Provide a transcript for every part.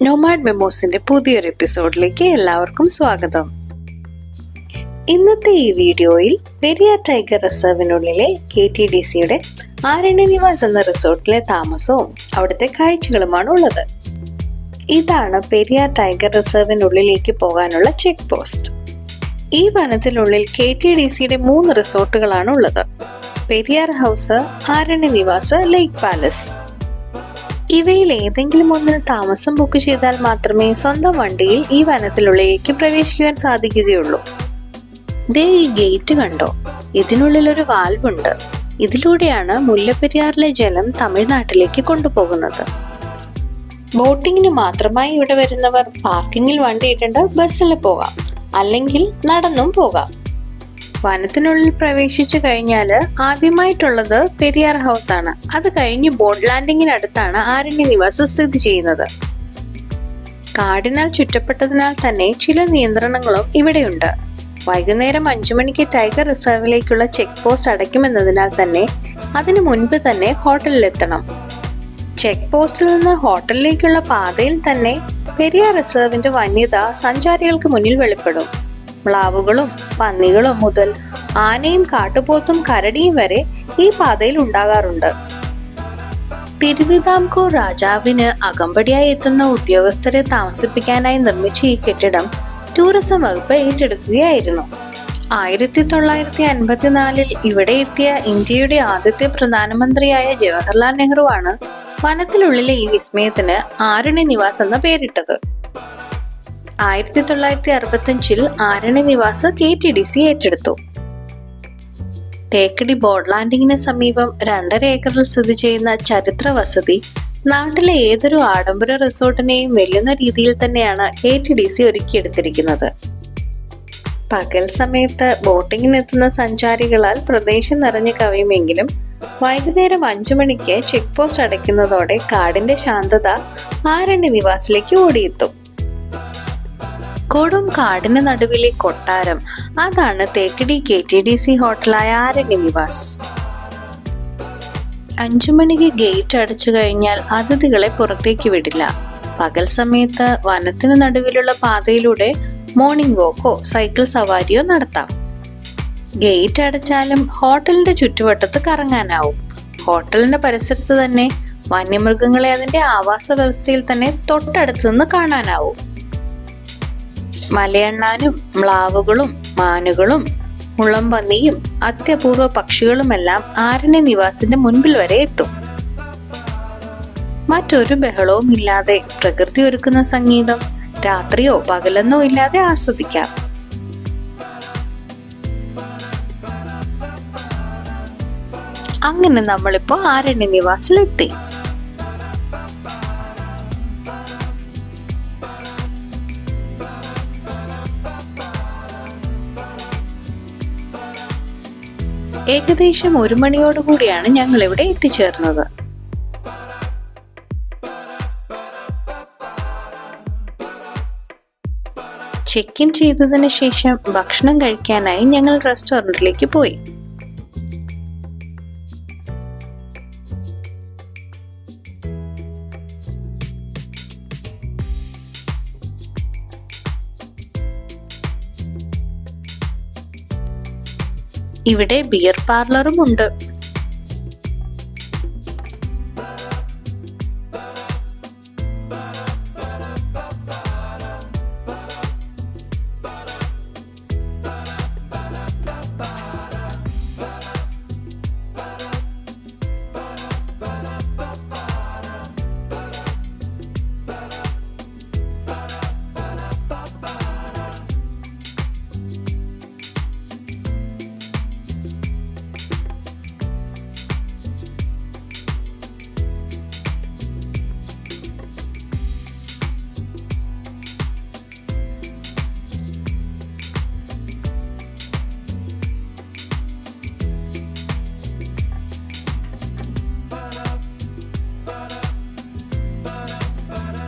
Nomad മെമോസിന്റെ പുതിയൊരു എപ്പിസോഡിലേക്ക് എല്ലാവർക്കും സ്വാഗതം. ഇന്നത്തെ ഈ വീഡിയോയിൽ പെരിയാർ ടൈഗർ റിസർവിനുള്ളിലെ KTDCയുടെ ആരണ്യ നിവാസ് എന്ന റിസോർട്ടിലെ താമസവും അവിടുത്തെ കാഴ്ചകളുമാണ് ഉള്ളത്. ഇതാണ് പെരിയാർ ടൈഗർ റിസർവിനുള്ളിലേക്ക് പോകാനുള്ള ചെക്ക് പോസ്റ്റ്. ഈ വനത്തിനുള്ളിൽ KTDCയുടെ 3 റിസോർട്ടുകളാണ് ഉള്ളത്: Periyar House, Aranya Nivas, Lake Palace. ഇവയിൽ ഏതെങ്കിലും ഒന്നിൽ താമസം ബുക്ക് ചെയ്താൽ മാത്രമേ സ്വന്തം വണ്ടിയിൽ ഈ വനത്തിനുള്ളിലേക്ക് പ്രവേശിക്കുവാൻ സാധിക്കുകയുള്ളൂ. ദേ ഈ ഗേറ്റ് കണ്ടോ? ഇതിനുള്ളിൽ ഒരു വാൽവ് ഉണ്ട്. ഇതിലൂടെയാണ് മുല്ലപ്പെരിയാറിലെ ജലം തമിഴ്നാട്ടിലേക്ക് കൊണ്ടുപോകുന്നത്. ബോട്ടിങ്ങിന് മാത്രമായി ഇവിടെ വരുന്നവർ പാർക്കിങ്ങിൽ വണ്ടി ഇടേണ്ട ബസ്സിൽ പോകാം, അല്ലെങ്കിൽ നടന്നും പോകാം. വനത്തിനുള്ളിൽ പ്രവേശിച്ചു കഴിഞ്ഞാൽ ആദ്യമായിട്ടുള്ളത് പെരിയാർ ഹൗസ് ആണ്. അത് കഴിഞ്ഞ് ബോട്ട് ലാൻഡിങ്ങിനടുത്താണ് ആരണ്യ നിവാസ് സ്ഥിതി ചെയ്യുന്നത്. കാടിനാൽ ചുറ്റപ്പെട്ടതിനാൽ തന്നെ ചില നിയന്ത്രണങ്ങളും ഇവിടെയുണ്ട്. വൈകുന്നേരം 5 മണിക്ക് ടൈഗർ റിസർവിലേക്കുള്ള ചെക്ക് പോസ്റ്റ് അടയ്ക്കുമെന്നതിനാൽ തന്നെ അതിനു മുൻപ് തന്നെ ഹോട്ടലിലെത്തണം. ചെക്ക് പോസ്റ്റിൽ നിന്ന് ഹോട്ടലിലേക്കുള്ള പാതയിൽ തന്നെ പെരിയാർ റിസർവിന്റെ വന്യത സഞ്ചാരികൾക്ക് മുന്നിൽ വെളിപ്പെടും. മ്ലാവുകളും പന്നികളും മുതൽ ആനയും കാട്ടുപോത്തും കരടിയും വരെ ഈ പാതയിൽ ഉണ്ടാകാറുണ്ട്. തിരുവിതാംകൂർ രാജാവിന് അകമ്പടിയായി എത്തുന്ന ഉദ്യോഗസ്ഥരെ താമസിപ്പിക്കാനായി നിർമ്മിച്ച ഈ കെട്ടിടം ടൂറിസം വകുപ്പ് ഏറ്റെടുക്കുകയായിരുന്നു. 1954 ഇവിടെ എത്തിയ ഇന്ത്യയുടെ ആദ്യത്തെ പ്രധാനമന്ത്രിയായ ജവഹർലാൽ നെഹ്റു ആണ് വനത്തിനുള്ളിലെ ഈ വിസ്മയത്തിന് ആരണ്യ നിവാസ് എന്ന പേരിട്ടത്. 1965 ആരണ്യ നിവാസ് KTDC ഏറ്റെടുത്തു. തേക്കടി ബോട്ട് ലാൻഡിങ്ങിന് സമീപം 2.5 ഏക്കറിൽ സ്ഥിതി ചെയ്യുന്ന ചരിത്ര വസതി നാട്ടിലെ ഏതൊരു ആഡംബര റിസോർട്ടിനെയും വെല്ലുന്ന രീതിയിൽ തന്നെയാണ് KTDC ഒരുക്കിയെടുത്തിരിക്കുന്നത്. പകൽ സമയത്ത് ബോട്ടിങ്ങിനെത്തുന്ന സഞ്ചാരികളാൽ പ്രദേശം നിറഞ്ഞു കവിയുമെങ്കിലും വൈകുന്നേരം 5 മണിക്ക് ചെക്ക് പോസ്റ്റ് അടയ്ക്കുന്നതോടെ കാടിന്റെ ശാന്തത ആരണ്യ നിവാസിലേക്ക് ഓടിയെത്തും. കൊടും കാടിന് നടുവിലെ കൊട്ടാരം, അതാണ് തേക്കടി KTDC ഹോട്ടലായ ആരണ്യ നിവാസ്. 5 മണിക്ക് ഗേറ്റ് അടച്ചു കഴിഞ്ഞാൽ അതിഥികളെ പുറത്തേക്ക് വിടില്ല. പകൽ സമയത്ത് വനത്തിന് നടുവിലുള്ള പാതയിലൂടെ മോർണിംഗ് വാക്കോ സൈക്കിൾ സവാരിയോ നടത്താം. ഗേറ്റ് അടച്ചാലും ഹോട്ടലിന്റെ ചുറ്റുവട്ടത്ത് കറങ്ങാനാവും. ഹോട്ടലിന്റെ പരിസരത്ത് തന്നെ വന്യമൃഗങ്ങളെ അതിന്റെ ആവാസ വ്യവസ്ഥയിൽ തന്നെ തൊട്ടടുത്ത് നിന്ന് കാണാനാവും. മലയണ്ണാനും മ്ലാവുകളും മാനുകളും മുള്ളംപന്നിയും അത്യപൂർവ പക്ഷികളുമെല്ലാം ആരണ്യ നിവാസിന്റെ മുൻപിൽ വരെ എത്തും. മറ്റൊരു ബഹളവും ഇല്ലാതെ പ്രകൃതി ഒരുക്കുന്ന സംഗീതം രാത്രിയോ പകലെന്നോ ഇല്ലാതെ ആസ്വദിക്കാം. അങ്ങനെ നമ്മളിപ്പോ ആരണ്യ നിവാസിലെത്തി. ഏകദേശം 1 മണിയോടുകൂടിയാണ് ഞങ്ങൾ ഇവിടെ എത്തിച്ചേർന്നത്. ചെക്ക് ഇൻ ചെയ്തതിന് ശേഷം ഭക്ഷണം കഴിക്കാനായി ഞങ്ങൾ റെസ്റ്റോറന്റിലേക്ക് പോയി. ഇവിടെ ബിയർ പാർലറും ഉണ്ട്.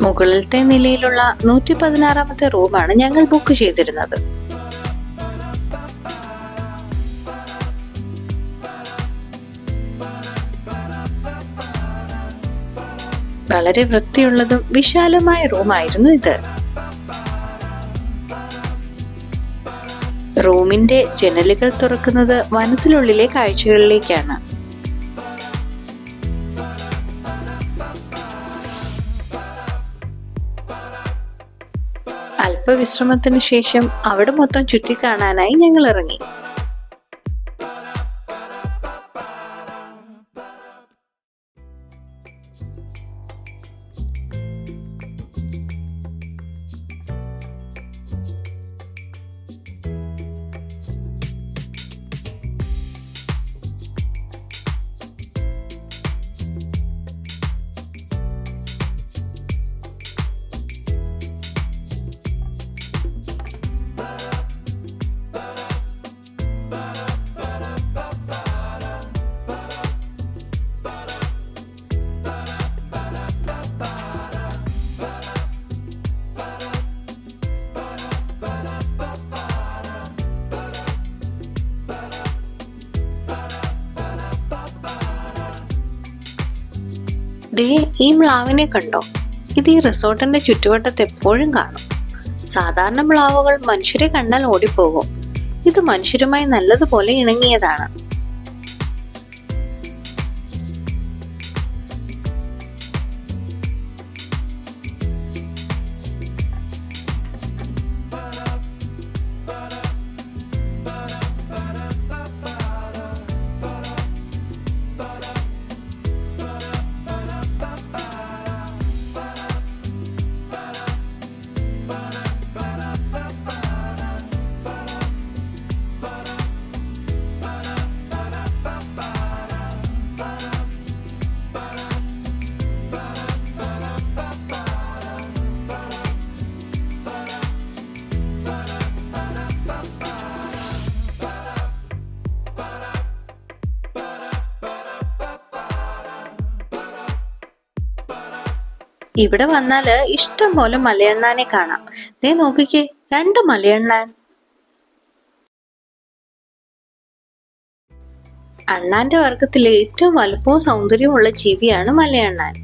മുകളിലത്തെ നിലയിലുള്ള 116ാമത്തെ റൂമാണ് ഞങ്ങൾ ബുക്ക് ചെയ്തിരുന്നത്. വളരെ വൃത്തിയുള്ളതും വിശാലമായ റൂമായിരുന്നു ഇത്. റൂമിന്റെ ജനലുകൾ തുറക്കുന്നത് വനത്തിനുള്ളിലെ കാഴ്ചകളിലേക്കാണ്. അല്പവിശ്രമത്തിന് ശേഷം അവിടെ മൊത്തം ചുറ്റിക്കാണാനായി ഞങ്ങൾ ഇറങ്ങി. ദേ, ഈ മ്ലാവിനെ കണ്ടോ? ഇത് ഈ റിസോർട്ടിന്റെ ചുറ്റുവട്ടത്ത് എപ്പോഴും കാണും. സാധാരണ മ്ലാവുകൾ മനുഷ്യരെ കണ്ടാൽ ഓടിപ്പോകും. ഇത് മനുഷ്യരുമായി നല്ലതുപോലെ ഇണങ്ങിയതാണ്. ഇവിടെ വന്നാല് ഇഷ്ടം പോലെ മലയണ്ണാനെ കാണാം. ദേ നോക്കിക്കേ, 2 മലയണ്ണാൻ. അണ്ണാന്റെ വർഗത്തിലെ ഏറ്റവും വലുപ്പവും സൗന്ദര്യമുള്ള ജീവിയാണ് മലയണ്ണാൻ.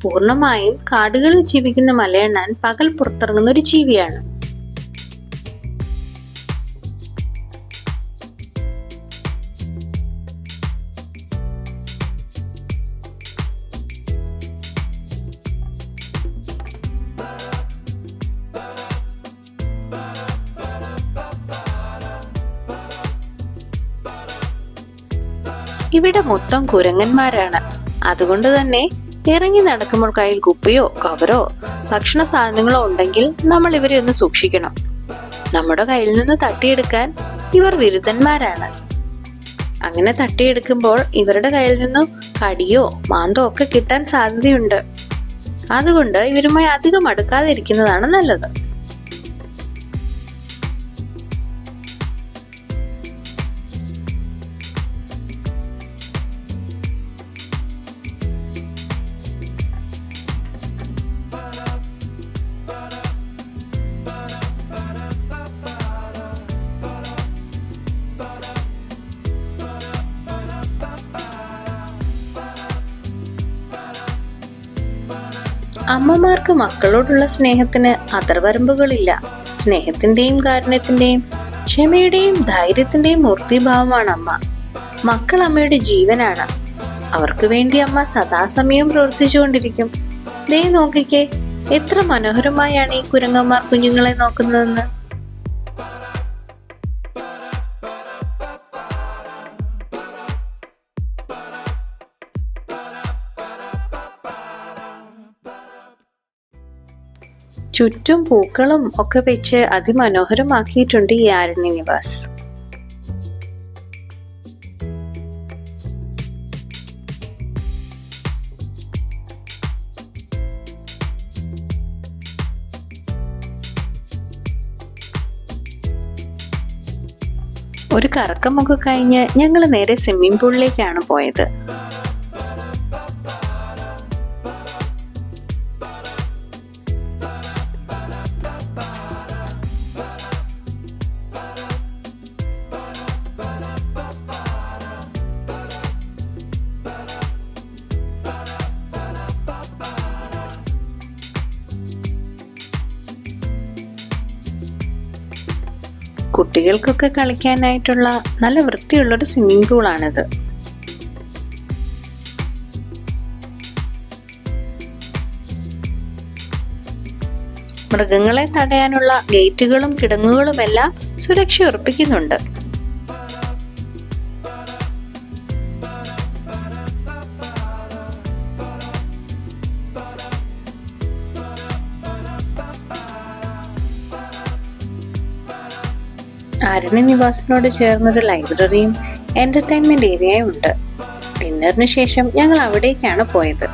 പൂർണ്ണമായും കാടുകളിൽ ജീവിക്കുന്ന മലയണ്ണാൻ പകൽ പുറത്തിറങ്ങുന്ന ഒരു ജീവിയാണ്. ഇവിടെ മൊത്തം കുരങ്ങന്മാരാണ്. അതുകൊണ്ട് തന്നെ ഇറങ്ങി നടക്കുമ്പോൾ കയ്യിൽ കുപ്പിയോ കവറോ ഭക്ഷണ സാധനങ്ങളോ ഉണ്ടെങ്കിൽ നമ്മൾ ഇവരെ ഒന്ന് സൂക്ഷിക്കണം. നമ്മുടെ കയ്യിൽ നിന്ന് തട്ടിയെടുക്കാൻ ഇവർ വിരുദ്ധന്മാരാണ്. അങ്ങനെ തട്ടിയെടുക്കുമ്പോൾ ഇവരുടെ കയ്യിൽ നിന്നും കടിയോ മാന്തോ ഒക്കെ കിട്ടാൻ സാധ്യതയുണ്ട്. അതുകൊണ്ട് ഇവരുമായി അധികം അടുക്കാതെ ഇരിക്കുന്നതാണ് നല്ലത്. അമ്മമാർക്ക് മക്കളോടുള്ള സ്നേഹത്തിന് അതിർവരമ്പുകളില്ല. സ്നേഹത്തിന്റെയും കാരുണ്യത്തിന്റെയും ക്ഷമയുടെയും ധൈര്യത്തിന്റെയും മൂർത്തിഭാവമാണ് അമ്മ. മക്കൾ അമ്മയുടെ ജീവനാണ്. അവർക്ക് വേണ്ടി അമ്മ സദാസമയം പ്രവർത്തിച്ചുകൊണ്ടിരിക്കും. ദേ നോക്കിക്കേ, എത്ര മനോഹരമായാണ് ഈ കുരങ്ങന്മാർ കുഞ്ഞുങ്ങളെ നോക്കുന്നതെന്ന്. ചുറ്റും പൂക്കളും ഒക്കെ വെച്ച് അതിമനോഹരമാക്കിയിട്ടുണ്ട് ഈ ആരണ്യ നിവാസ്. ഒരു കറക്കമൊക്കെ കഴിഞ്ഞ് ഞങ്ങൾ നേരെ സ്വിമ്മിംഗ് പൂളിലേക്കാണ് പോയത്. കുട്ടികൾക്കൊക്കെ കളിക്കാനായിട്ടുള്ള നല്ല വൃത്തിയുള്ളൊരു സ്വിമ്മിംഗ് പൂളാണിത്. മൃഗങ്ങളെ തടയാനുള്ള ഗേറ്റുകളും കിടങ്ങുകളും എല്ലാം സുരക്ഷ ഉറപ്പിക്കുന്നുണ്ട്. ആരണ്യ നിവാസിനോട് ചേർന്നൊരു ലൈബ്രറിയും എന്റർടൈൻമെന്റ് ഏരിയയും ഉണ്ട്. ഡിന്നറിന് ശേഷം ഞങ്ങൾ അവിടേക്കാണ് പോയത്.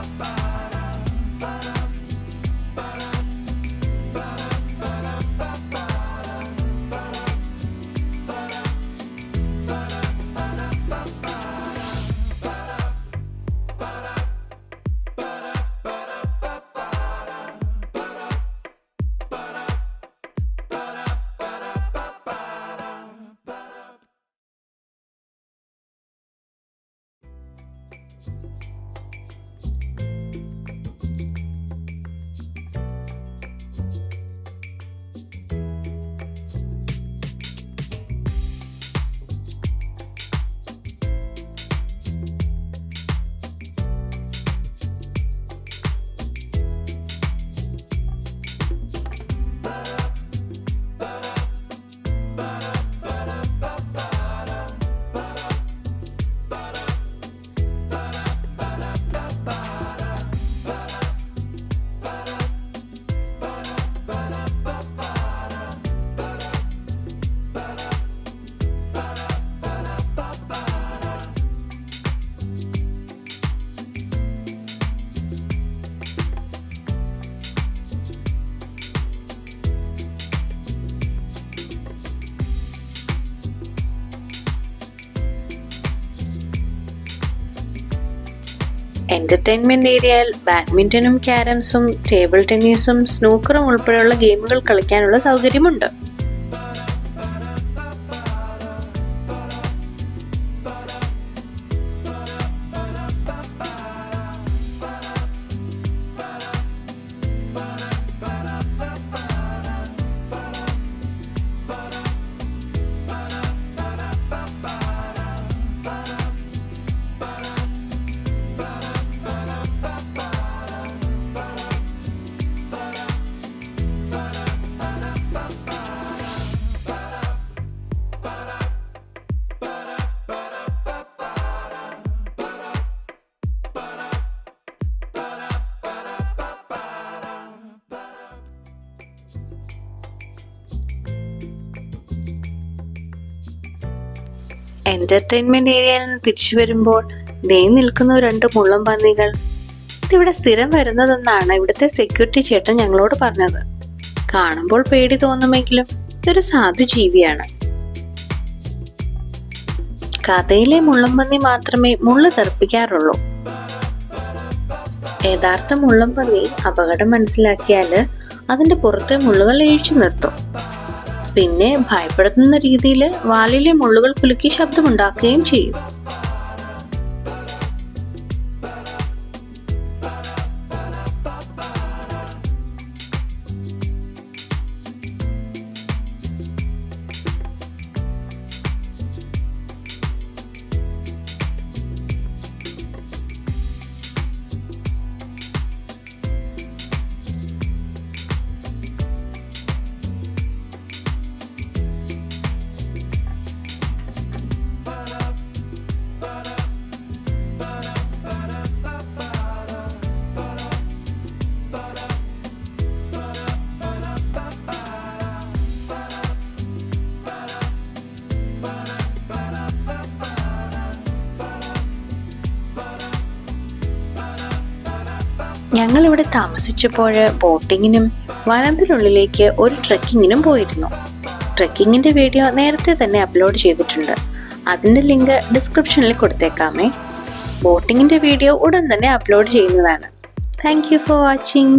എന്റർടൈൻമെന്റ് ഏരിയയിൽ ബാഡ്മിന്റണും ക്യാരംസും ടേബിൾ ടെന്നീസും സ്നൂക്കറും ഉൾപ്പെടെയുള്ള ഗെയിമുകൾ കളിക്കാനുള്ള സൗകര്യമുണ്ട്. എന്റർടൈൻമെന്റ് ഏരിയയിൽ നിന്ന് തിരിച്ചു വരുമ്പോൾ ദേ നിൽക്കുന്ന 2 മുള്ളം പന്നികൾ. ഇതിവിടെ സ്ഥിരം വരുന്നതെന്നാണ് ഇവിടുത്തെ സെക്യൂരിറ്റി ചേട്ടൻ ഞങ്ങളോട് പറഞ്ഞത്. കാണുമ്പോൾ പേടി തോന്നുമെങ്കിലും ഇതൊരു സാധു ജീവിയാണ്. കഥയിലെ മുള്ളംപന്നി മാത്രമേ മുള്ളു തെറിപ്പിക്കാറുള്ളൂ. യഥാർത്ഥ മുള്ളംപന്നി അപകടം മനസ്സിലാക്കിയാല് അതിന്റെ പുറത്തെ മുള്ളുകൾ ഇഴിച്ചു നിർത്തും. പിന്നെ ഭയപ്പെടുത്തുന്ന രീതിയിൽ വാലിലെ മുള്ളുകൾ കുലുക്കി ശബ്ദമുണ്ടാക്കുകയും ചെയ്യും. ഞങ്ങൾ ഇവിടെ താമസിച്ചപ്പോൾ ബോട്ടിങ്ങിനും വനത്തിനുള്ളിലേക്ക് ഒരു ട്രെക്കിങ്ങിനും പോയിരുന്നു. ട്രെക്കിങ്ങിന്റെ വീഡിയോ നേരത്തെ തന്നെ അപ്ലോഡ് ചെയ്തിട്ടുണ്ട്. അതിന്റെ ലിങ്ക് ഡിസ്ക്രിപ്ഷനിൽ കൊടുത്തേക്കാമേ. ബോട്ടിങ്ങിന്റെ വീഡിയോ ഉടൻ തന്നെ അപ്ലോഡ് ചെയ്യുന്നതാണ്. Thank you for watching.